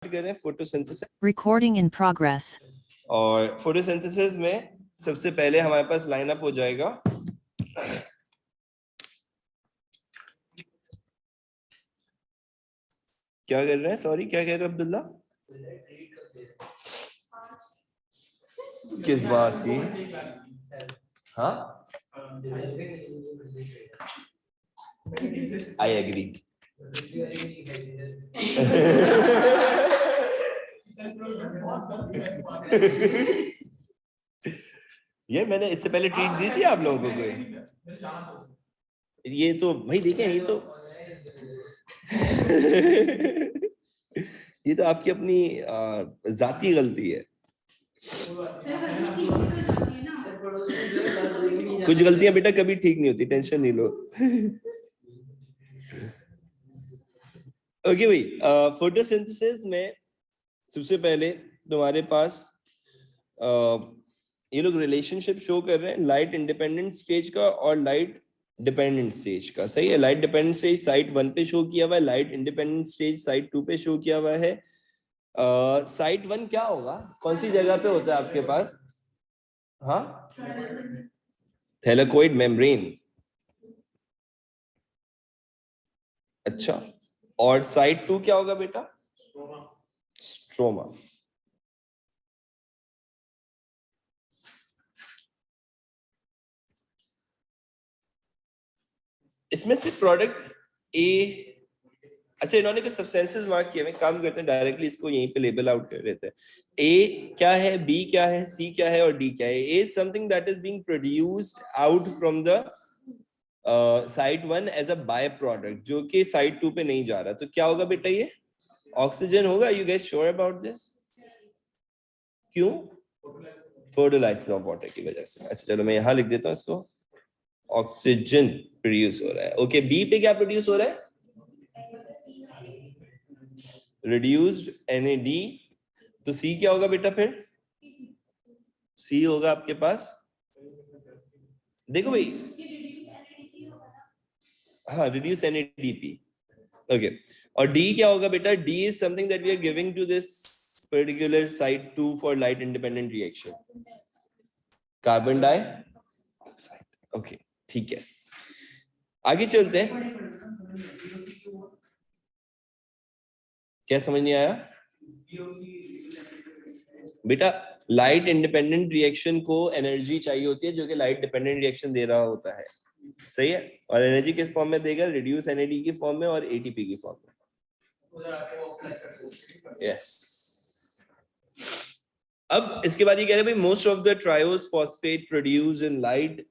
कर रहे हैं फोटोसिंथेसिस। Recording in progress. और फोटोसिंथेसिस में सबसे पहले हमारे पास लाइनअप हो जाएगा क्या कर रहे हैं, सॉरी क्या कह रहे हैं अब्दुल्ला, किस बात की? हाँ, आई एग्री। ये मैंने इससे पहले ट्रीट दी थी आप लोगों को? ये तो भाई देखें, ये तो ये तो आपकी अपनी जाती गलती है। कुछ गलतियां बेटा कभी ठीक नहीं होती, टेंशन नहीं लो। ओके भाई, फोटोसिंथेसिस में सबसे पहले तुम्हारे पास ये लोग रिलेशनशिप शो कर रहे हैं लाइट इंडिपेंडेंट स्टेज का और लाइट डिपेंडेंट स्टेज का। सही है, लाइट डिपेंडेंट स्टेज साइट 1 पे शो किया हुआ है, लाइट इंडिपेंडेंट स्टेज साइट 2 पे शो किया हुआ है। साइट 1 क्या होगा, कौन सी जगह पे होता है आपके पास? हाँ, थैलेकोइड मेम्ब्रेन। अच्छा, और साइट 2 क्या होगा बेटा? स्ट्रोमा। इसमें से प्रोडक्ट ए, अच्छा इन्होंने कुछ सब्सटेंसेस मार्क किए हुए, काम करते हैं डायरेक्टली इसको यहीं पे लेबल आउट कर देते हैं। ए क्या है, बी क्या है, सी क्या है और डी क्या है? A is something that is being produced out from the site 1 as a by product, जो कि साइट 2 पे नहीं जा रहा। तो क्या होगा बेटा? ये ऑक्सीजन होगा। You guess sure about this? क्यों? फोटोलाइसिस ऑफ वाटर की वजह से। अच्छा चलो मैं यहाँ लिख देता हूँ इसको, ऑक्सीजन प्रोड्यूस हो रहा है। ओके, बी पे क्या प्रोड्यूस हो रहा है? Reduced NAD। तो सी क्या होगा बेटा फिर? सी होगा आपके पास, देखो भाई, हाँ रिड्यूस NADP। ओके, और डी क्या होगा बेटा? D is something that we are giving to this particular site 2 for light independent reaction, carbon dioxide. Okay ठीक है, आगे चलते हैं। क्या समझ नहीं आया बेटा? लाइट इंडिपेंडेंट रिएक्शन को एनर्जी चाहिए होती है जो कि लाइट डिपेंडेंट रिएक्शन दे रहा होता है। सही है, और एनर्जी किस फॉर्म में देगा? रिड्यूस NAD की फॉर्म में और ATP की फॉर्म में। यस। अब इसके बाद ये कह रहे हैं भाई, most of the triose phosphate produced in light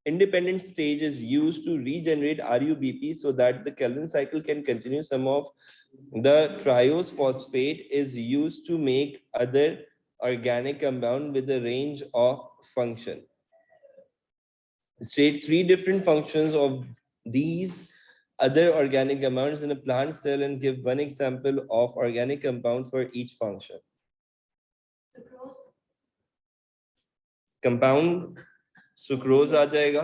independent stage is used to regenerate RuBP so that the Calvin cycle can continue. Some of the triose phosphate is used to make other organic compound with a range of function. State 3 different functions of these other organic compounds in a plant cell and give one example of organic compound for each function. Compound sucrose आ जाएगा,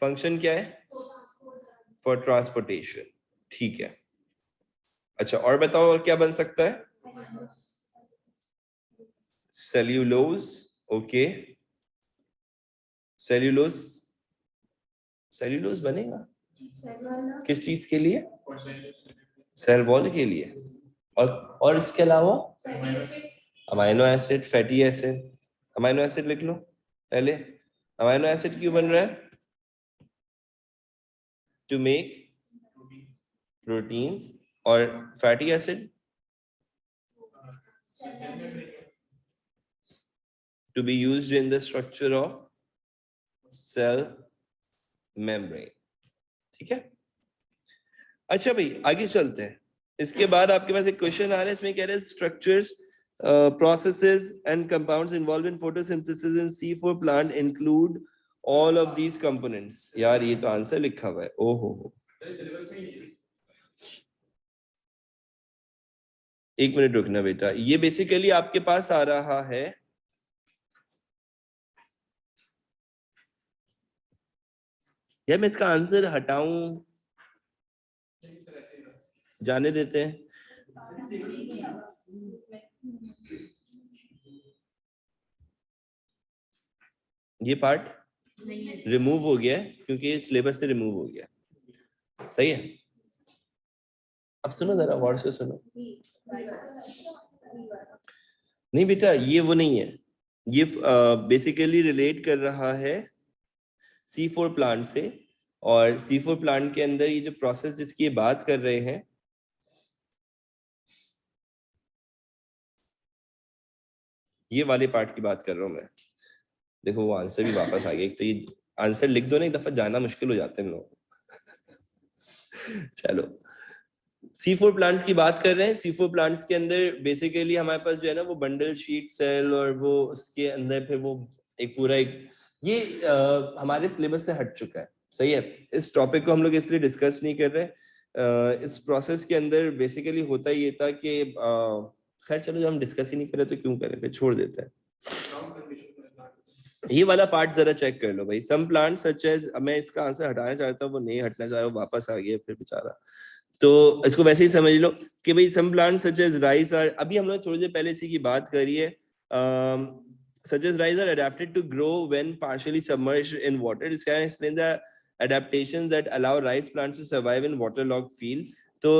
function क्या है? For transportation. ठीक है, अच्छा और बताओ और क्या बन सकता है? सेल्यूलोज। ओके, सेल्यूलोज, सेल्यूलोज बनेगा किस चीज के लिए? सेल वॉल के लिए। और इसके अलावा amino acid, fatty acid. Amino acid लिख लो पहले। अमाइनो एसिड क्यों बन रहा है? To make proteins. और fatty acid to be used in the structure of cell membrane। ठीक है, अच्छा भाई आगे चलते हैं। इसके बाद आपके पास एक क्वेश्चन आ रहा है, इसमें कह रहे हैं structures processes and compounds involved in photosynthesis in C4 plant include all of these components। यार ये तो आंसर लिखा हुआ है, ओहो। एक मिनट रुकना बेटा, ये बेसिकली आपके पास आ रहा है, यार मैं इसका आंसर हटाऊं, जाने देते हैं। ये पार्ट रिमूव हो गया है क्योंकि सिलेबस से रिमूव हो गया, सही है। अब सुनो जरा गौर से सुनो। नहीं बेटा ये वो नहीं है, ये बेसिकली रिलेट कर रहा है C4 प्लांट से, और C4 प्लांट के अंदर ये जो प्रोसेस जिसकी ये बात कर रहे हैं, ये वाले पार्ट की बात कर रहा हूं मैं। देखो वो आंसर भी वापस आ गया, एक तो ये आंसर लिख दो ना, एक दफा जाना मुश्किल हो जाता है हम लोग। चलो C4 प्लांट्स की बात कर रहे हैं। C4 प्लांट्स के अंदर बेसिकली हमारे पास जो है ना वो बंडल शीट सेल, और वो उसके अंदर फिर वो एक पूरा एक ये हमारे सिलेबस से हट चुका है, सही है। इस टॉपिक को हम लोग इसलिए डिस्कस नहीं कर रहे। इस प्रोसेस के अंदर बेसिकली होता ये था कि खैर चलो जब हम डिस्कस ही नहीं कर रहे तो क्यों करें, फिर छोड़ देते हैं। ये वाला पार्ट जरा चेक कर लो भाई। सम प्लांट सच एज, मैं इसका आंसर हटाना चाहता हूँ, वो नहीं हटना चाह रहा, वो वापस आ गया फिर बेचारा, तो इसको वैसे ही समझ लो कि भाई some plant such as rice are, अभी हम लोग थोड़ी देर पहले इसी की बात करी है। Such as rice are adapted to grow when partially submerged in water. This can explain the adaptations that allow rice plants to survive in waterlogged field। तो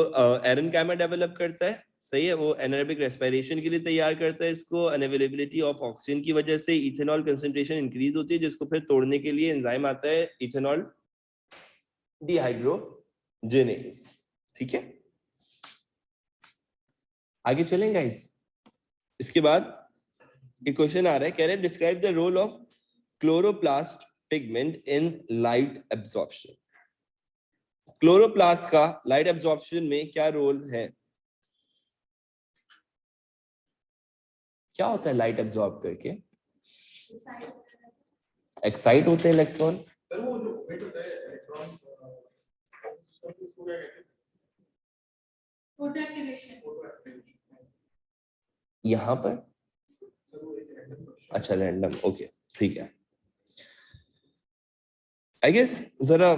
एरेनकाइमा डेवलप करता है, सही है, वो एनारोबिक रेस्पिरेशन के लिए तैयार करता है इसको। अनअवेलेबिलिटी ऑफ ऑक्सीजन की वजह से इथेनॉल कंसंट्रेशन इंक्रीज होती है, जिसको फिर तोड़ने के लिए एंजाइम आता है इथेनॉल डिहाइड्रोजिनेज, ठीक है। आगे चलें गाइस। इसके बाद एक क्वेश्चन आ रहा है, कह रहे हैं describe the role of chloroplast pigment in light absorption. Chloroplast का लाइट एब्जॉर्प्शन में क्या रोल है? क्या होता है लाइट एब्जॉर्ब करके? एक्साइट होते हैं इलेक्ट्रॉन। यहाँ पर अच्छा रैंडम, ओके ठीक है। आई गेस जरा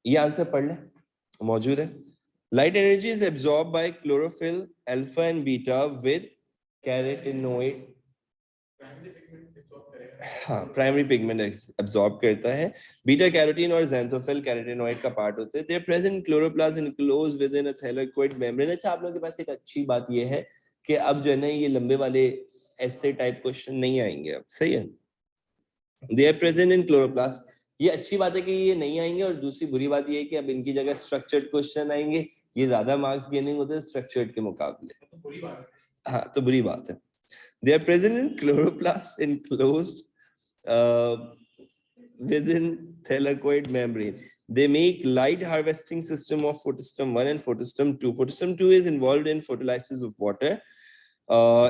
ये आंसर पढ़ ले, मौजूद है। Light energy is absorb by chlorophyll alpha and beta with carotenoid. हाँ प्राइमरी पिगमेंट एब्जॉर्ब करता है, बीटा कैरोटीन और ज़ैंथोफिल कैरोटीनॉइड का पार्ट होते हैं। They are present chloroplast enclosed within a thylakoid membrane. अच्छा आप लोगों के पास एक अच्छी बात ये है कि अब जो है ना ये लंबे वाले ऐसे टाइप क्वेश्चन नहीं आएंगे अब, सही है। They are present in chloroplast, ये अच्छी बात है कि ये नहीं आएंगे, और दूसरी बुरी बात ये है कि अब इनकी जगह स्ट्रक्चर्ड क्वेश्चन आएंगे, ये ज्यादा मार्क्स गेनिंग होते हैं स्ट्रक्चर्ड के मुकाबले। हाँ तो बुरी बात है। They are present in chloroplast enclosed within thylakoid membrane. They make light harvesting system of photosystem 1 and photosystem 2. Photosystem 2 is involved in photolysis of water.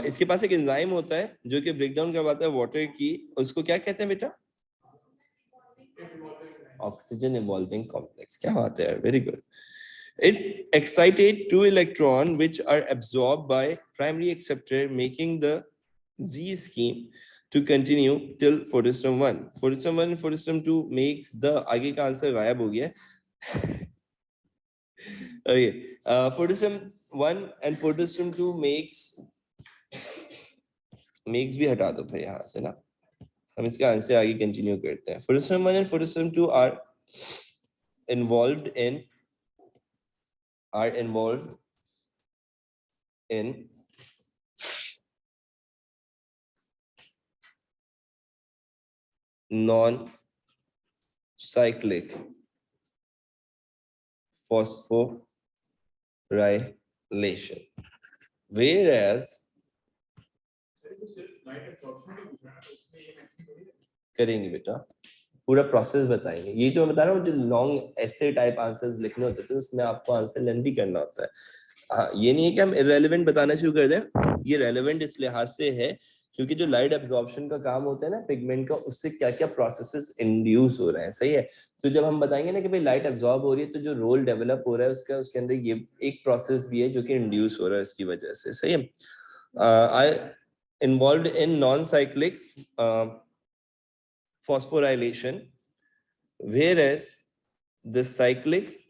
इसके पास एक एंजाइम होता है जो कि ब्रेक डाउन करवाता है वाटर की, उसको क्या कहते हैं बेटा? Oxygen evolving complex. क्या बात है, very good. It excited two electrons which are absorbed by primary acceptor, making the Z scheme to continue till photosystem 1. Photosystem 1 and photosystem 2 makes the, आगे का आंसर गायब हो गया। Okay, photosystem 1 and photosystem 2 makes भी हटा दो फिर यहाँ से ना, हम इसका आंसर आगे कंटिन्यू करते हैं। Photosystem 1 and photosystem 2 are involved in non-cyclic phosphorylation, whereas करेंगे बेटा पूरा प्रोसेस बताएंगे। ये जो मैं बता रहा हूँ, जो लॉन्ग ऐसे टाइप आंसर्स लिखने होते थे उसमें आपको आंसर लेंथी करना होता है। हाँ ये नहीं है कि हम इररेलेवेंट बताना शुरू कर दें, ये रेलेवेंट इस लिहाज से है क्योंकि जो लाइट एब्जॉर्प्शन का काम होता है ना पिगमेंट का, उससे क्या क्या प्रोसेसेस इंड्यूस हो रहे हैं, सही है। तो जब हम बताएंगे ना कि भाई लाइट एब्जॉर्ब हो रही है तो जो रोल डेवलप हो रहा है उसका, उसके अंदर ये एक प्रोसेस भी है जो कि इंड्यूस हो रहा है इसकी वजह से, सही है। I involved in non cyclic phosphorylation, whereas the cyclic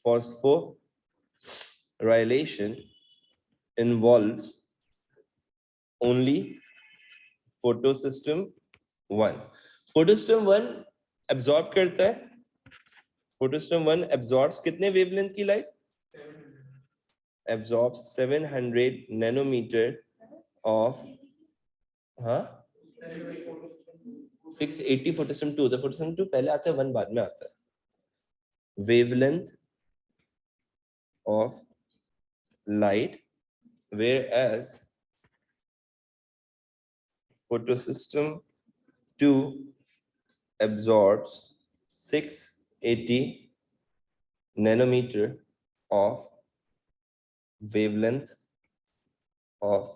phosphorylation Rylation involves only photosystem 1. photosystem 1 absorb करता है, photosystem 1 absorbs कितने wavelength की light? Absorbs 700 nanometer of 680 photosystem 2. The photosystem 2 पहले आता है, 1 बाद में आता है. Wavelength of light, whereas photosystem 2 absorbs 680 nanometer of wavelength of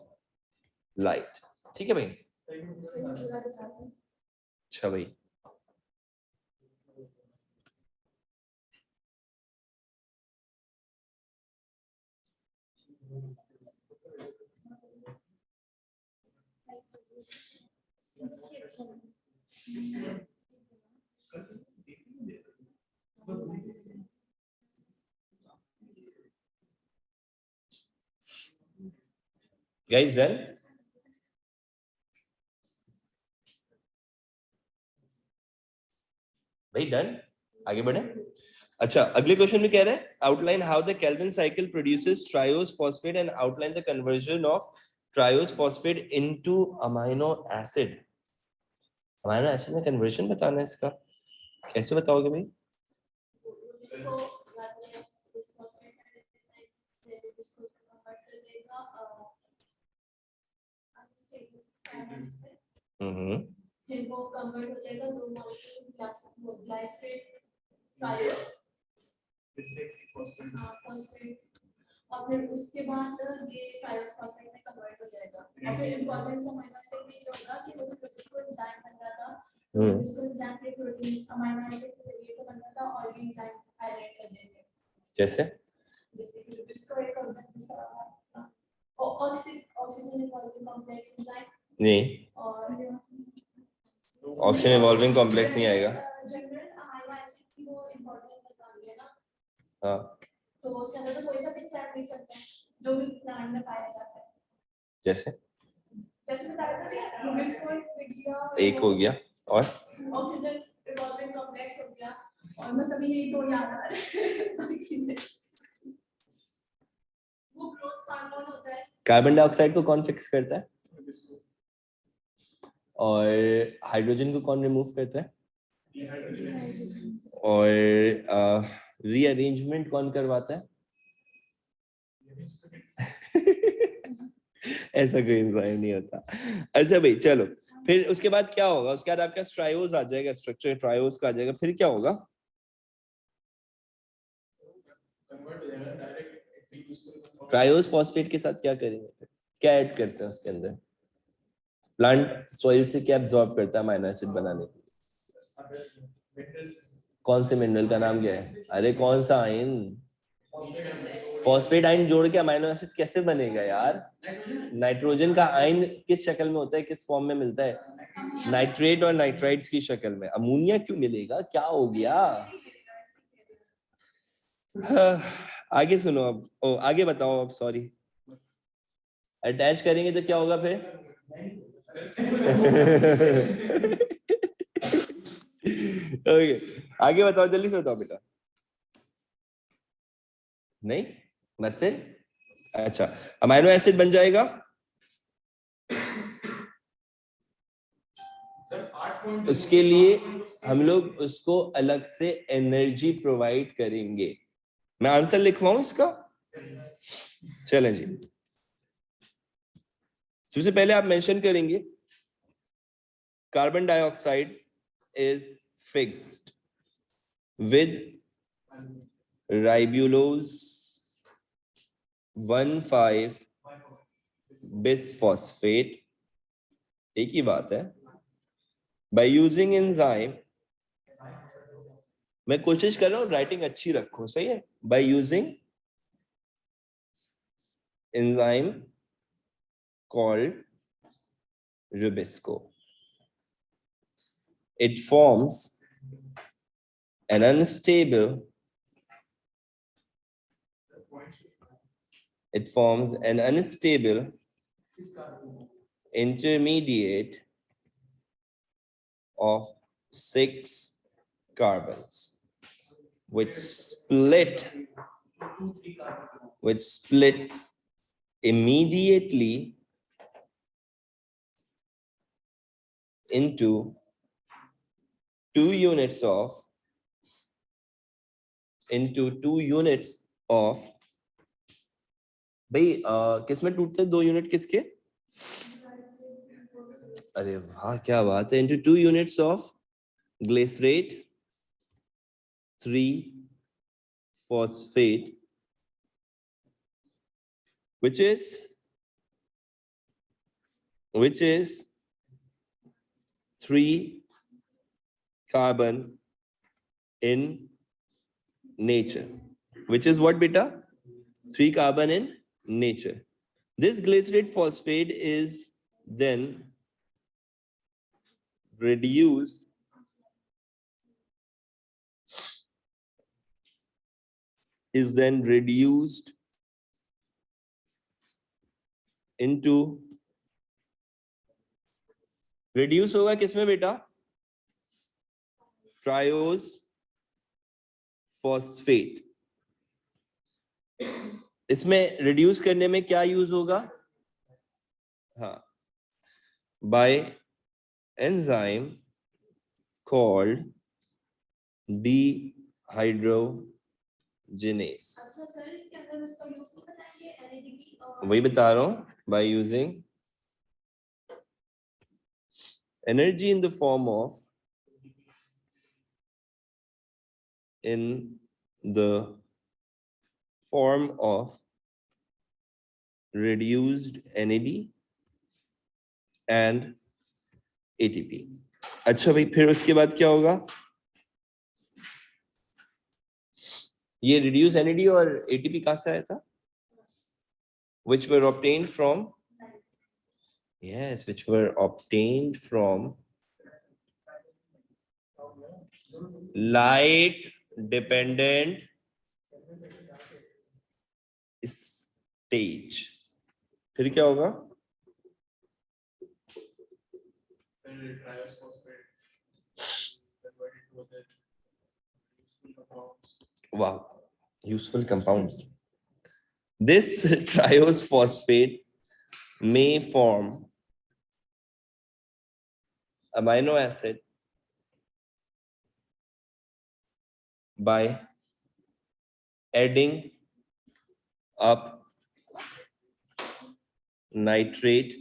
light. ठीक है भाई? अच्छा भाई. Guys, done? भाई डन? आगे बढ़े. अच्छा, अगले क्वेश्चन में कह रहा है outline how the Calvin cycle produces triose phosphate and outline the conversion of triose phosphate into amino acid. Amino acid में कन्वर्जन बताना है इसका. कैसे बताओगे भाई? फिर वो कन्वर्ट हो जाएगा 2 मॉलिक्यूल ग्लाइसरेट ट्रायोस फॉस्फेट, और फिर उसके बाद ये ट्रायोस फॉस्फेट में कन्वर्ट हो जाएगा. और फिर इंपॉर्टेंस अमाइनो एसिड में ये होगा कि वो जिसको एंजाइम बन रहा था, जिसको एंजाइम के प्रोटीन अमाइनो एसिड के जरिए तो बन रहा था, और भी एंजाइम हाईलाइट कर देंगे. जैसे कि इसको एक ऑक्सीजन इवॉल्विंग कॉम्प्लेक्स एंजाइम नहीं, और ऑक्सीजन इवॉल्विंग कॉम्प्लेक्स नहीं आएगा. जनरल अमाइनो एसिड की वो इंपॉर्टेंट बता दिया ना. हाँ, तो उसके अंदर तो कोई सा भी एंजाइम नहीं सकता है जो भी प्लांट में पाया जाता है. जैसे बताया था एक हो गया और ऑक्सीजन इवॉल्विंग कॉम्प्लेक्स हो गया, और मैं सभी यही तो याद आ रहा है. वो ग्रोथ हार्मोन होता है. कार्बन डाइऑक्साइड को कौन फिक्स करता है? और हाइड्रोजन को कौन रिमूव करता है? और रीअरेंजमेंट कौन करवाता है? ऐसा कोई एंजाइम नहीं होता. अच्छा भाई चलो, फिर उसके बाद क्या होगा? उसके बाद आपका ट्रायोस आ जाएगा, स्ट्रक्चर ट्रायोस का आ जाएगा. फिर क्या होगा? ट्रायोस फॉस्फेट के साथ क्या करेंगे? क्या ऐड करते हैं उसके अंदर? प्लांट सॉइल से क्या एब्जॉर्ब करता है अमाइनो एसिड बनाने के लिए? कौन से मिनरल का नाम क्या है? अरे कौन सा आयन? फॉस्फेट आयन जोड़ के अमाइनो एसिड कैसे बनेगा यार? नाइट्रोजन का आयन किस शक्ल में होता है, किस फॉर्म में मिलता है? नाइट्रेट और नाइट्राइट्स की शक्ल में. अमोनिया क्यों मिलेगा? क्या हो गया? आगे सुनो अब. ओ आगे बताओ अब. सॉरी, अटैच करेंगे तो क्या होगा फिर? ओके, आगे बताओ, जल्दी से बताओ बेटा. नहीं, मर्सिल. अच्छा, अमाइनो एसिड बन जाएगा. उसके लिए हम लोग उसको अलग से एनर्जी प्रोवाइड करेंगे. मैं आंसर लिखवाऊं इसका? चलें जी. सबसे पहले आप मेंशन करेंगे carbon dioxide is fixed with ribulose 1,5 bisphosphate. एक ही बात है. बाय यूजिंग एंजाइम, मैं कोशिश कर रहा हूं राइटिंग अच्छी रखो, सही है. By using enzyme called Rubisco, it forms an unstable it forms an unstable intermediate of 6 carbons, which splits immediately into 2 units of भाई किस में टूटते हैं 2 यूनिट किसके? अरे वाह क्या बात है, into 2 units of glycerate 3-phosphate, which is 3 carbon in nature, which is what beta? 3 carbon in nature. This glycerate phosphate is then reduced into reduce होगा किसमें बेटा? Triose phosphate. इसमें reduce करने में क्या use होगा? हाँ, by enzyme called dehydrogenase. अच्छा सर, इसके अंदर उसका यूज तो बताएंगे NADP और वही बता रहा हूँ, by using energy in the form of reduced NAD and ATP. अच्छा भाई, फिर उसके बाद क्या होगा? ये reduced NAD और ATP कहाँ से आया था? Which were obtained from light dependent stage. फिर क्या होगा? Wow, useful compounds. This triose phosphate may form amino acid by adding up nitrate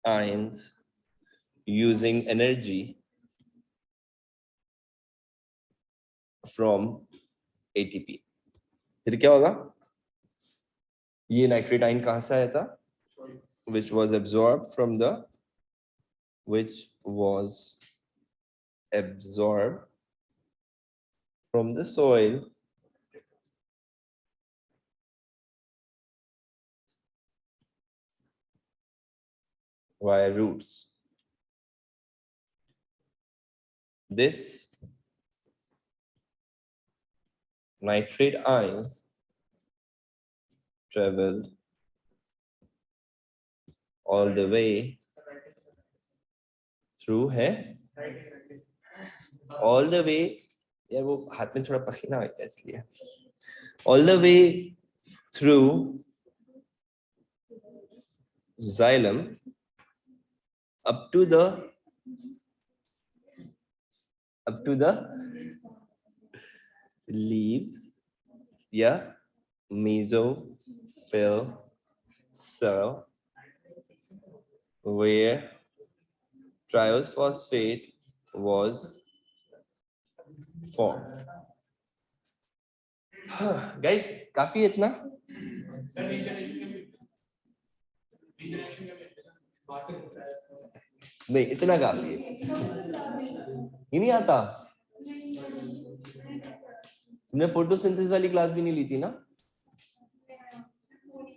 ions using energy from ATP. फिर क्या होगा? ये नाइट्रेट आयन कहाँ से आया था? Which was absorbed from the soil via roots. This nitrate ions traveled all the way through all the way, यार वो हाथ में थोड़ा पसीना आ गया इसलिए, all the way through xylem up to the leaves, yeah, mesophyll cell, where triose phosphate was formed. Guys, काफी है इतना? नहीं, इतना काफी है। ये नहीं आता? तुमने फोटोसिंथेसिस वाली क्लास भी नहीं ली थी ना?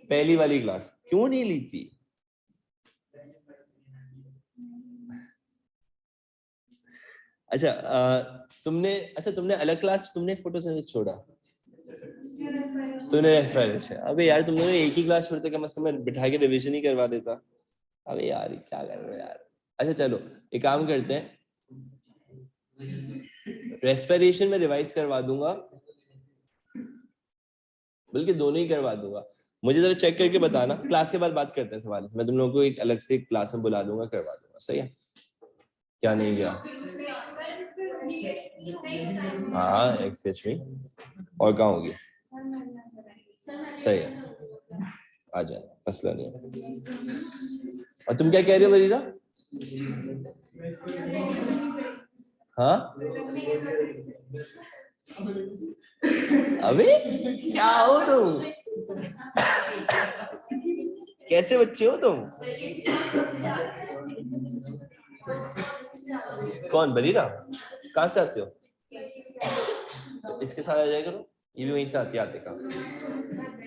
पहली वाली क्लास क्यों नहीं ली थी? अच्छा, तुमने अलग क्लास, तुमने फोटोसिंथेसिस छोड़ा? तूने रेस्पिरेशन, अबे यार तुम लोग एक ही क्लास छोड़ते, कम से कम बिठा के रिवीजन ही करवा देता। अबे यार क्या कर रहे हो यार। अच्छा चलो एक काम करते हैं, रेस्पिरेशन में रिवाइज करवा दूंगा, बल्कि दोनों ही करवा दूंगा। मुझे जरा चेक करके बताना, क्लास के बाद बात करते हैं सवाल से। मैं तुम लोगों को एक अलग से क्लास में बुला दूंगा, करवा दूंगा, सही है? क्या नहीं गया? हाँ एक्सएच में, और कहाँ होगी? सही है, आ जाए, मसला नहीं है। और तुम क्या कह रहे हो वरीरा? हाँ अबे क्या हो तुम, कैसे बच्चे हो तुम? कौन बरीरा? कहाँ से आते हो? तो इसके साथ आ जाया करो, ये भी वहीं से आती आते का।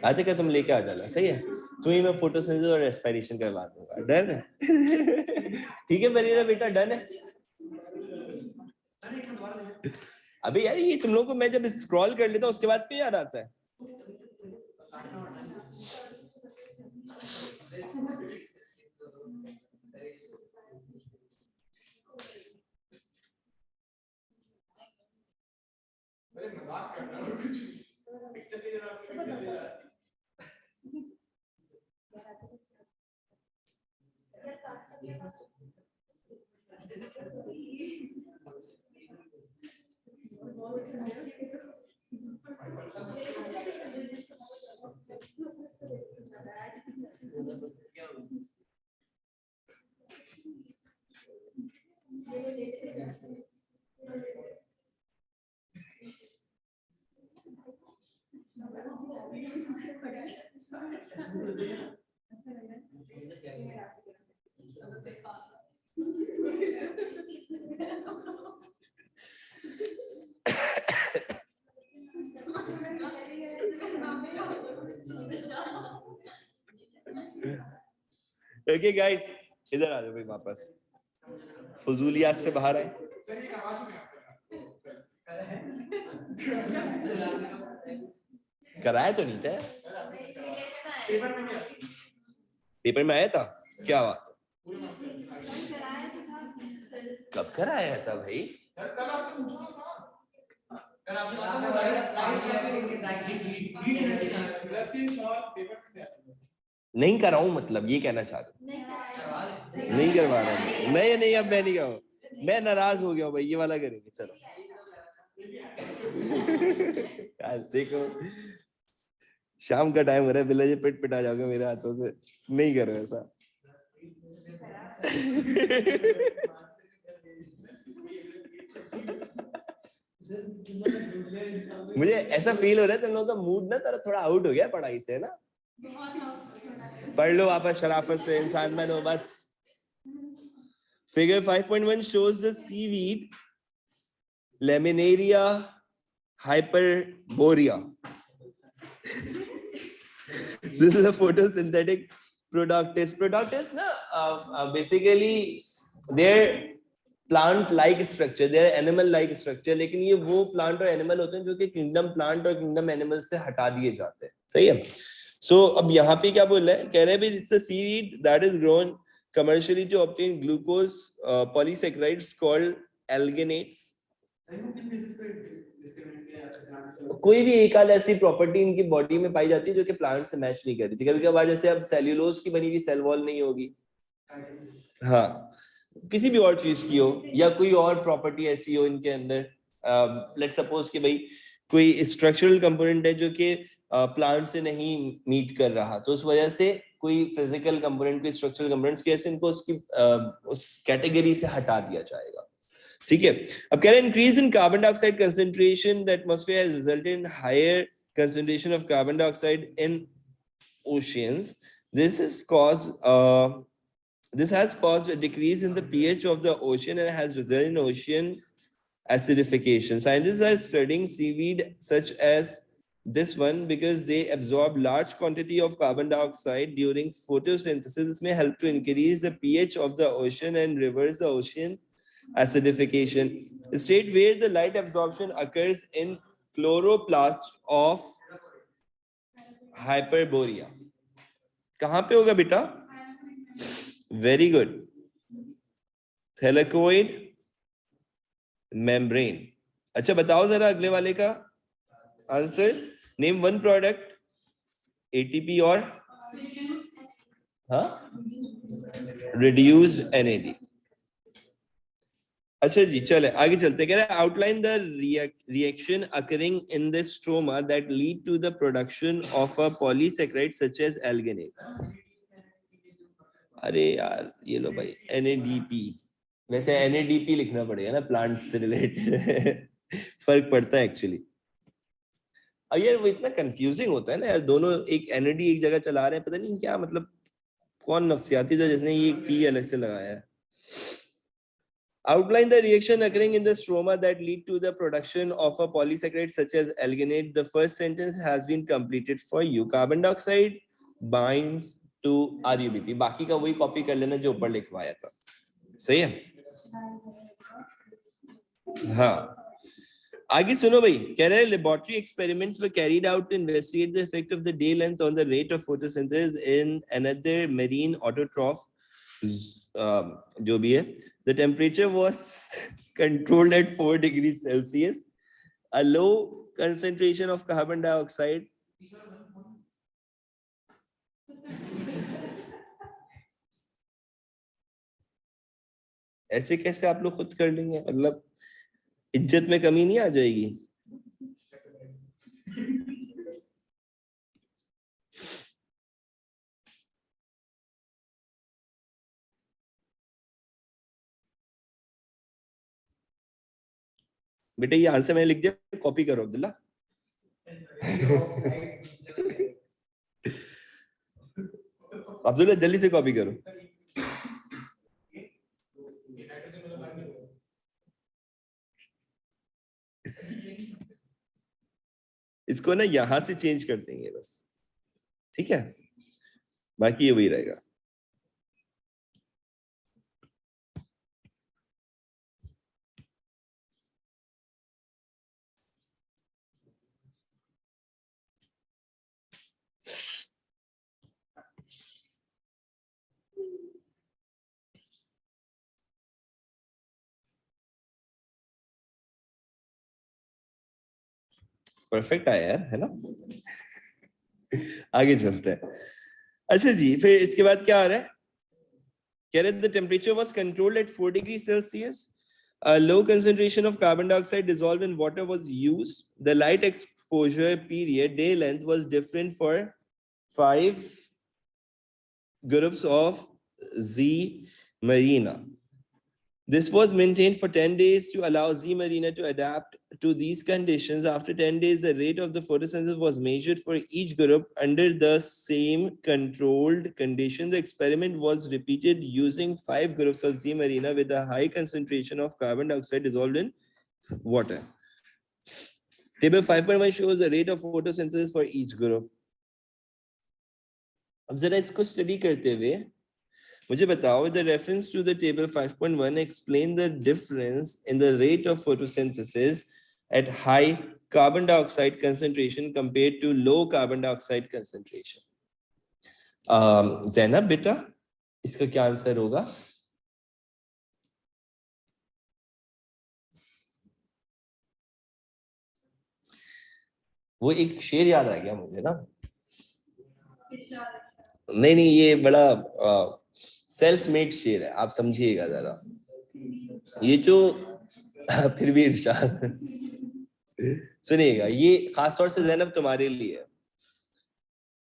आते का तुम लेके आ जाना, सही है? तो ही मैं फोटोसिंथेसिस और रेस्पिरेशन करवा दूंगा, डन है? ठीक है बरीरा बेटा, डन है? अबे यार ये तुम लोगों को मैं जब स्क्रॉल कर लेता हूँ उसके बाद क्यों याद आता है? मजाक कर रहा हूं कुछ पिक्चर नहीं दे रहा। ओके गाइस, इधर आ जाओ भाई वापस, फजूलियात से बाहर आए। कराया तो नहीं था, पेपर में आया था, क्या बात है? कब कराया था भाई? नहीं कराऊं मतलब ये कहना चाह रहा हूं, नहीं करवा रहा हूं, नहीं अब मैं नहीं कराऊं, मैं नाराज हो गया हूं भाई, ये वाला करेंगे चलो। यार देखो शाम का टाइम हो रहा है, बिल्ला जी पिट पिटा जाओगे मेरे हाथों से, नहीं करो ऐसा। मुझे ऐसा फील हो रहा है तुम लोगों का मूड ना थोड़ा आउट हो गया पढ़ाई से ना। पढ़ लो वापस शराफत से, इंसान बनो बस। Figure 5.1 shows the seaweed Laminaria hyperborea. This is a photosynthetic Protoctis. Protoctis na basically their plant-like structure, their animal-like structure, लेकिन ये वो plant और animal होते हैं जो कि kingdom plant और kingdom animal से हटा दिए जाते हैं, सही है? So अब यहाँ पे क्या बोल रहा है? कह रहे हैं it's a seaweed that is grown commercially to obtain glucose polysaccharides called alginates. कोई भी एक आध ऐसी प्रॉपर्टी इनकी बॉडी में पाई जाती है जो कि प्लांट से मैच नहीं करती। कभी कभार जैसे अब सेल्यूलोज की बनी हुई सेल वॉल नहीं होगी, हाँ किसी भी और चीज की हो, या कोई और प्रॉपर्टी ऐसी हो इनके अंदर, लेट्स सपोज कि भाई कोई स्ट्रक्चरल कंपोनेंट है जो कि प्लांट से नहीं मीट कर रहा, तो उस वजह से कोई फिजिकल कंपोनेंट, कोई स्ट्रक्चरल कंपोनेंट्स कैसे इनको उसकी उस कैटेगरी से हटा दिया जाएगा, ठीक है? अब कह रहे हैं increase in carbon dioxide concentration the atmosphere has resulted in higher concentration of carbon dioxide in oceans. This has caused a decrease in the pH of the ocean and has resulted in ocean acidification. Scientists are studying seaweed such as this one because they absorb large quantity of carbon dioxide during photosynthesis. This may help to increase the pH of the ocean and reverse the ocean acidification. The state where the light absorption occurs in chloroplasts of हाइपरबोरिया कहाँ पे होगा बेटा? Very good, thylakoid membrane. अच्छा बताओ जरा अगले वाले का answer. Name one product ATP और रिड्यूस्ड एनएडी। अच्छा जी चले आगे चलते। कह रहा है outline the reaction occurring in the stroma that lead to the production of a polysaccharide such as alginate. अरे यार ये लो भाई एनएडीपी, वैसे एनएडीपी लिखना पड़ेगा ना, प्लांट से रिलेटेड फर्क पड़ता है एक्चुअली। अब यार वो इतना कंफ्यूजिंग होता है ना यार, दोनों एक एनएडी एक जगह चला रहे हैं, पता नहीं क्या मतलब कौन नफ्सियाती था जिसने ये पी अलग से लगाया है। Outline the reaction occurring in the stroma that lead to the production of a polysaccharide such as alginate. The first sentence has been completed for you. Carbon dioxide binds to RUBP. बाकी का वही copy कर लेना जो ऊपर लिखवाया था, सही है? हाँ आगे सुनो भाई, कह रहे हैं laboratory experiments were carried out to investigate the effect of the day length on the rate of photosynthesis in another marine autotroph, जो भी है. The temperature was controlled at 4 degrees Celsius. A low concentration of carbon dioxide ऐसे कैसे आप लोग खुद कर लेंगे? मतलब इज्जत में कमी नहीं आ जाएगी? बेटे ये आंसर मैंने लिख दिया, कॉपी करो अब्दुल्ला। अब्दुल्ला जल्दी से कॉपी करो। इसको ना यहां से चेंज कर देंगे बस, ठीक है? बाकी ये वही रहेगा। परफेक्ट आया यार, है ना? आगे चलते हैं। अच्छा जी फिर इसके बाद क्या आ रहा है? कह रहे the temperature was controlled at 4 degrees Celsius. A low concentration of carbon dioxide dissolved in water was used. The light exposure period day length was different for 5 groups of Z marina. This was maintained for 10 days to allow Z marina to adapt to these conditions. After 10 days, the rate of the photosynthesis was measured for each group under the same controlled condition. The experiment was repeated using 5 groups of Z marina with a high concentration of carbon dioxide dissolved in water. Table 5.1 shows the rate of photosynthesis for each group. अब जरा इसको study करते हुए मुझे बताओ, the reference to the table 5.1 explain the difference in the rate of photosynthesis at high carbon dioxide concentration compared to low carbon dioxide concentration. Zainab बेटा इसका क्या आंसर होगा? वो एक शेर याद आ गया मुझे ना, नहीं ये बड़ा सेल्फ मेड शेर है, आप समझिएगा जरा। ये जो फिर भी इरशाद सुनिएगा, ये खास तौर से ज़ैनब तुम्हारे लिए।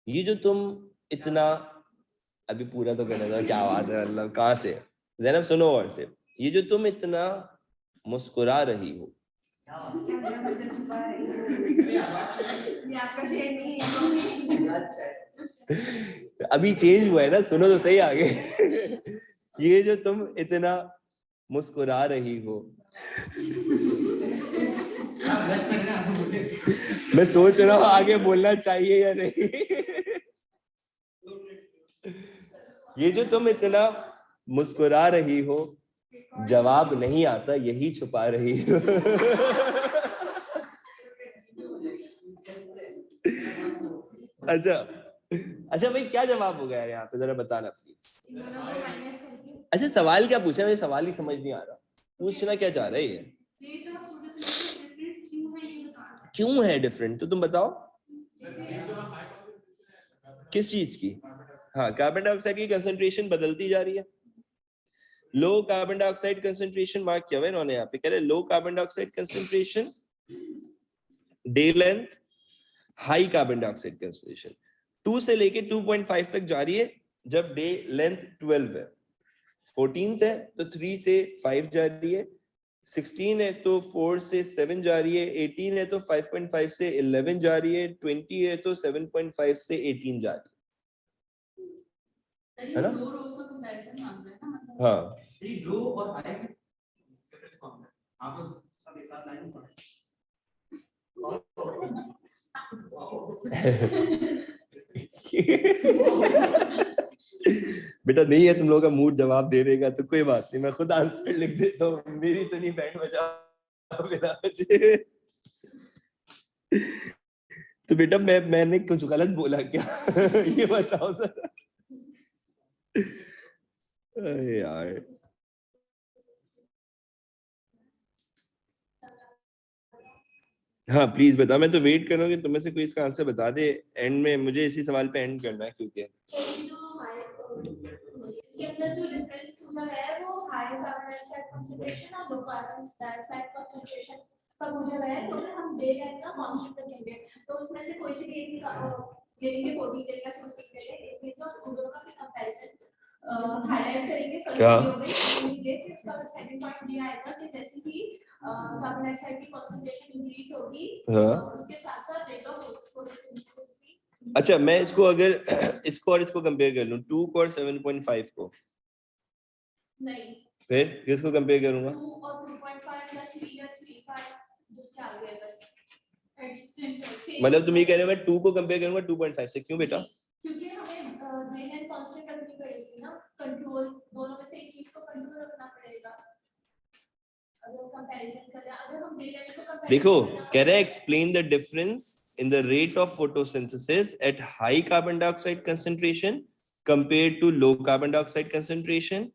ये जो तुम इतना, अभी पूरा तो करने दो, क्या बात है, मतलब कहाँ से? ज़ैनब सुनो और से, ये जो तुम इतना मुस्कुरा रही हो, अभी चेंज हुआ है ना, सुनो तो सही आगे। ये जो तुम इतना मुस्कुरा रही हो, मैं सोच रहा हूँ आगे बोलना चाहिए या नहीं। ये जो तुम इतना मुस्कुरा रही हो, जवाब नहीं आता यही छुपा रही हो। अच्छा अच्छा भाई क्या जवाब होगा यार यहाँ पे जरा बताना प्लीज। इन दोनों को माइनस करके अच्छा सवाल क्या पूछा, मेरे सवाल ही समझ नहीं आ रहा, पूछना क्या चाह रहा है ये, रेट ऑफ फोटोसिंथेसिस डिफरेंट क्यों है ये बताना। क्यों है डिफरेंट, तो तुम बताओ किस चीज की। हाँ कार्बन डाइऑक्साइड की कंसंट्रेशन बदलती जा रही है, low carbon dioxide concentration mark किया हुआ है इन्होंने यहाँ पे, कह रहे low carbon dioxide concentration day length, high carbon dioxide concentration 2 से लेके 2.5 तक जा रही है जब डे लेंथ 12 है, 14th है तो 3 से 5 जा रही है, 16 है तो 4 से 7 जा रही है, 18 है तो 5.5 से 11 जा रही है, 20 है तो 7.5 से 18 जा रही है ना। लो रोज का कंपैरिजन मांग रहे हैं ना मतलब। हाँ लो और हाई डिफरेंस कौन है, आप लोग सब एक साथ लाइन पढ़े। बेटा नहीं है तुम लोगों का मूड जवाब दे देगा तो कोई बात नहीं, मैं खुद आंसर लिख देता हूँ, मेरी तो नहीं बैंड बजा बिना बजे। तो बेटा मैंने कुछ गलत बोला क्या ये बताओ जरा। अरे यार हाँ प्लीज बता, मैं तो वेट कर रहा हूँ कि तुम्हें से कोई इसका आंसर बता दे एंड में, मुझे इसी सवाल पे एंड करना है क्योंकि इसके अंदर जो डिफरेंस पूछा गया है वो हाई कार्बन डाइऑक्साइड कंसंट्रेशन और लो कार्बन डाइऑक्साइड कंसंट्रेशन का पूछा गया है, तो फिर हम डे लेंथ का कांस्टेंट रखेंगे, तो उसमें से कोई से भी एक ले लेंगे 14 डे का 16 डे एक ले तो उन दोनों का फिर कंपैरिजन हाईलाइट करेंगे। क्या? फिर उसका सेकंड पॉइंट ये आएगा कि जैसे कि कार्बन डाइऑक्साइड की कंसंट्रेशन इंक्रीज होगी, उसके साथ साथ रेट ऑफ फोटोसिंथेसिस भी। अच्छा मैं इसको अगर इसको और इसको कंपेयर कर लूं 2 को और 7.5 को, नहीं फिर किसको कंपेयर करूंगा? 2 और 2.5 या 3 या 3.5 जिसके आगे है बस मतलब तुम ये कह रहे हो मैं 2 को कंपेयर करूंगा 2.5 से, क्यों बेटा? क्योंकि हमें डे लेंथ कांस्टेंट रखनी पड़ेगी ना, कंट्रोल दोनों में से एक चीज को कंट्रोल रखना पड़ेगा अगर कंपैरिजन करें, अगर हम डे लेंथ को कंपेयर देखो कह रहा है explain the difference in the rate of photosynthesis at high carbon dioxide concentration compared to low carbon dioxide concentration।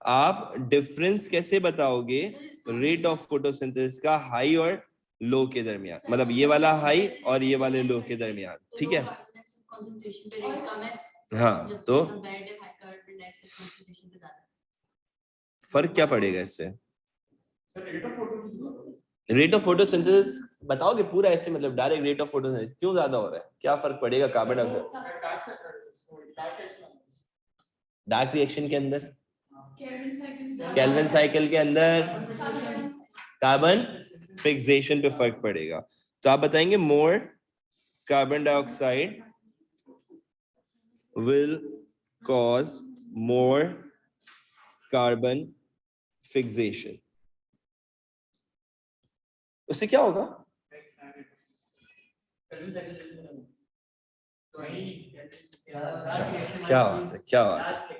आप डिफरेंस कैसे बताओगे रेट ऑफ फोटोसिंथेसिस का हाई और लो के दरमियान, मतलब ये वाला हाई और ये वाले लो के दरमियान, ठीक है? कंसंट्रेशन पे रेट कम है, हाँ तो comparative high carbon dioxide concentration पे ज्यादा फर्क क्या पड़ेगा इससे? Sir rate of photosynthesis rate of photosynthesis बताओगे पूरा ऐसे, मतलब डायरेक्ट रेट ऑफ फोटोसिंथेसिस क्यों ज्यादा हो रहा है, क्या फर्क पड़ेगा कार्बन डाइऑक्साइड डार्क रिएक्शन के अंदर, केल्विन साइकिल के अंदर कार्बन फिक्सेशन पे फर्क पड़ेगा। तो आप बताएंगे more carbon dioxide will cause more carbon fixation, उससे क्या होगा? क्या बात है, क्या बात है।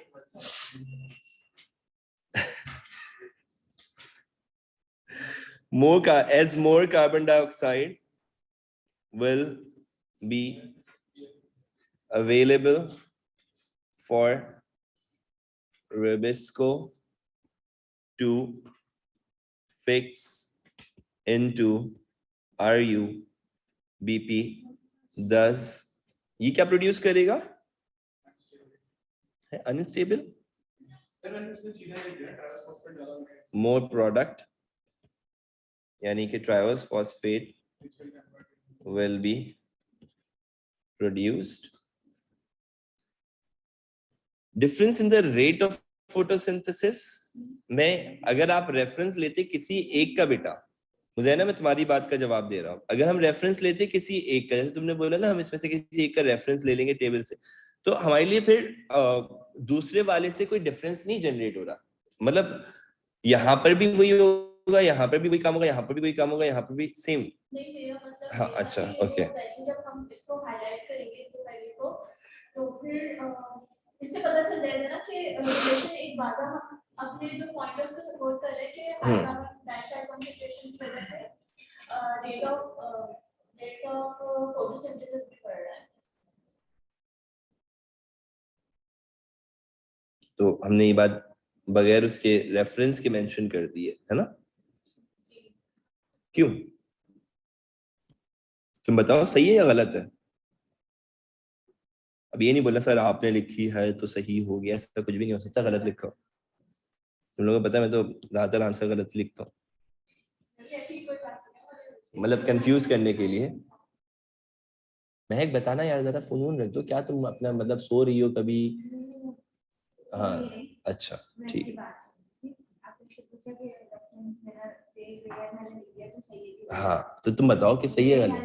as more carbon dioxide will be available for Rubisco to fix into RuBP, thus ये क्या प्रोड्यूस करेगा? अनस्टेबल, मोर प्रोडक्ट यानी कि traverse phosphate will be produced। Difference in the rate of photosynthesis में अगर आप रेफरेंस लेते किसी एक का, बेटा मुझे है ना, मैं तुम्हारी बात का जवाब दे रहा हूँ, अगर हम रेफरेंस लेते किसी एक का, जैसे तुमने बोला ना हम इसमें से किसी एक का रेफरेंस ले लेंगे टेबल से, तो हमारे लिए फिर दूसरे वाले से कोई डिफरेंस नहीं जनरेट हो रहा, मतलब यहाँ पर भी वही होगा, यहाँ पर भी वही काम होगा, यहाँ पर भी वही काम होगा, यहाँ पर भी सेम। नहीं मेरा मतलब हाँ अच्छा ओके, जब हम इसको हाईलाइट करेंगे तो वैल्यू को, तो फिर इससे पता चल जाएगा ना कि रिलेशन एक बाजा हम अपने जो पॉइंट है उसको सपोर्ट कर रहे हैं कि हाई कार्बन डाइऑक्साइड कंसंट्रेशन की वजह से रेट ऑफ फोटोसिंथेसिस भी बढ़ रहा है। तो हमने ये बात बगैर उसके रेफरेंस के मेंशन कर दी है ना? क्यों? तुम बताओ सही है या गलत है? अब ये नहीं बोलना सर आपने लिखी है तो सही हो गया, ऐसा कुछ भी नहीं हो सकता, गलत लिखा हो। तुम लोगों को पता है मैं तो ज्यादातर आंसर गलत लिखता हूँ, मतलब कंफ्यूज करने के लिए। महक बताना यार, जरा फोन रख दो, क्या तुम अपना मतलब सो रही हो कभी? हाँ अच्छा ठीक है। हाँ तो तुम बताओ कि सही है गलत?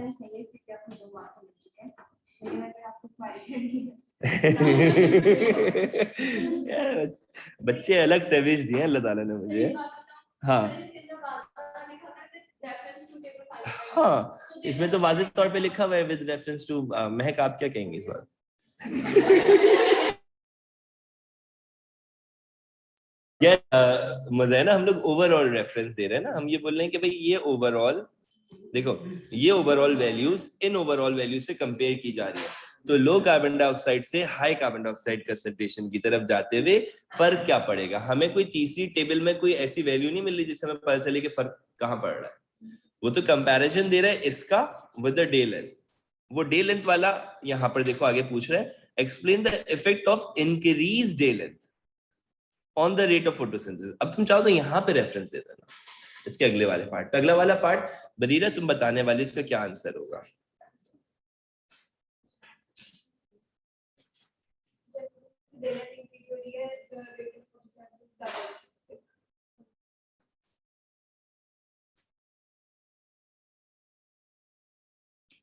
यार बच्चे अलग सेविज दिए हैं अल्लाह ताला ने मुझे। हाँ हाँ इसमें तो वाज़िह तौर पे लिखा हुआ है विद रेफरेंस टू। महक आप क्या कहेंगे इस बार? यार मजा है ना, हम लोग ओवरऑल रेफरेंस दे रहे हैं ना, हम ये बोल रहे हैं कि भाई ये ओवरऑल देखो, ये overall values in overall values से कंपेयर की जा रही है, तो लो कार्बन डाइऑक्साइड से हाई कार्बन डाइऑक्साइड कंसंट्रेशन की तरफ जाते हुए फर्क क्या पड़ेगा। हमें कोई तीसरी टेबल में कोई ऐसी वैल्यू नहीं मिल रही जिससे हमें पता चले कि फर्क कहाँ पड़ रहा है। वो तो कंपैरिजन दे रहा है इसका विद द डे लेंथ। वो डे लेंथ वाला यहाँ पर देखो आगे पूछ रहा है, explain the effect of increase day length on the rate of photosynthesis. अब तुम चाहो तो यहाँ पे रेफरेंस दे देना इसके अगले वाले पार्ट पे। अगला वाला पार्ट बरीरा तुम बताने वाले, इसका क्या आंसर होगा?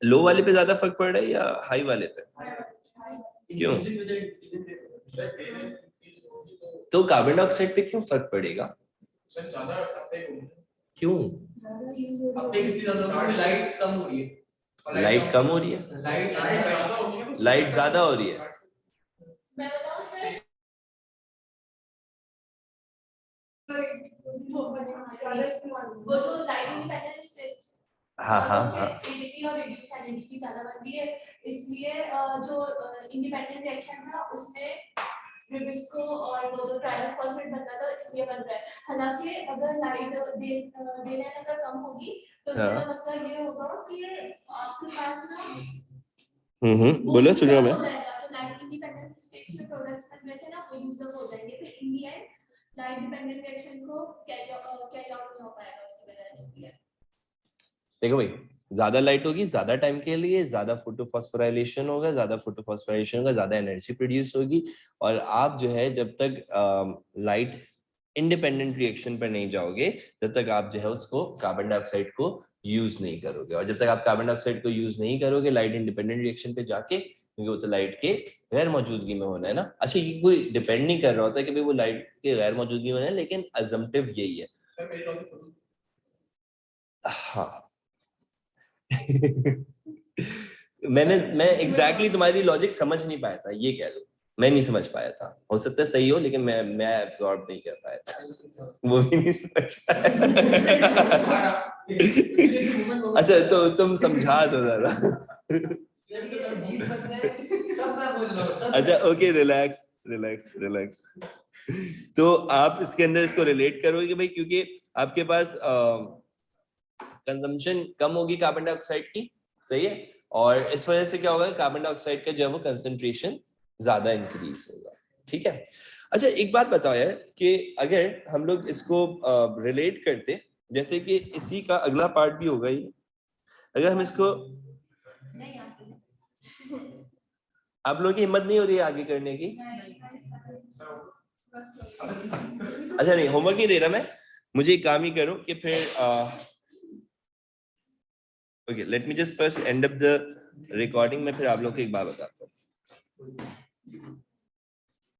लो वाले पे ज्यादा फर्क पड़ रहा है या हाई वाले पे? क्यों? तो कार्बन डाइऑक्साइड पे क्यों फर्क पड़ेगा? क्यों? लाइट कम हो रही है, लाइट कम हो रही है, लाइट ज्यादा हो रही है। मैं बताऊं सर, वो जो लाइट इंडिपेंडेंट स्टेट, हाँ हाँ हाँ एडीपी और रिड्यूस एनएडीपी ज्यादा बन रही है, इसलिए जो इंडिपेंडेंट रिएक्शन था उसमें रिबिस्को और वो जो ट्राइस फॉस्फेट बन रहा था इसलिए बन रहा है। हालांकि अगर लाइट डे लेंथ अगर कम होगी तो इसका मतलब ये होगा कि आपके पास ना बोलो सुन रहा हूं मैं। हो जाएगा, जो लाइट इंडिपेंडेंट स्टेट्स में प्रोडक्ट्स बन रहे थे ना वो यूजर हो जाएंगे, फिर in the end light dependent reaction को कैरी आउट नहीं हो पाएगा उसकी वजह से। देखो भाई, ज्यादा लाइट होगी ज्यादा टाइम के लिए, ज्यादा फोटोफॉस्फोराइलेशन होगा, ज्यादा फोटोफॉस्फोराइलेशन होगा ज्यादा एनर्जी प्रोड्यूस होगी, और आप जो है जब तक लाइट इंडिपेंडेंट रिएक्शन पर नहीं जाओगे तब तक आप जो है उसको कार्बन डाइऑक्साइड को यूज नहीं करोगे। और जब तक आप कार्बन डाइऑक्साइड को यूज नहीं करोगे लाइट इंडिपेंडेंट रिएक्शन पे जाके, क्योंकि वो तो लाइट के गैर मौजूदगी में होना है ना। अच्छा ये कोई डिपेंड नहीं कर रहा होता कि भाई वो लाइट के गैर मौजूदगी में होना है, लेकिन अजम्पटिव यही है। हाँ मैं एग्जैक्टली तुम्हारी लॉजिक समझ नहीं पाया था, ये कह लो। मैं नहीं समझ पाया था, हो सकता है सही हो, लेकिन मैं एब्जॉर्ब नहीं कर पाया था। वो भी नहीं समझ पाया। अच्छा तो तुम समझा दो जरा। अच्छा ओके, रिलैक्स रिलैक्स रिलैक्स। तो आप इसके अंदर इसको रिलेट करोगे भाई, क्योंकि आपके पास कंजम्पशन कम होगी कार्बन डाइऑक्साइड की, सही है, और इस वजह से क्या होगा, कार्बन डाइऑक्साइड का जो है वो कंसंट्रेशन ज्यादा इंक्रीज होगा। ठीक है। अच्छा एक बात बताओ यार, कि अगर हम लोग इसको रिलेट करते, जैसे कि इसी का अगला पार्ट भी होगा ये, अगर हम इसको, आप लोगों की हिम्मत नहीं हो रही है आगे करने की? अच्छा नहीं, होमवर्क नहीं दे रहा मैं, मुझे एक काम ही करो कि फिर okay let me just first and up the recording. मैं फिर आप लोगों को एक बात बताता हूँ।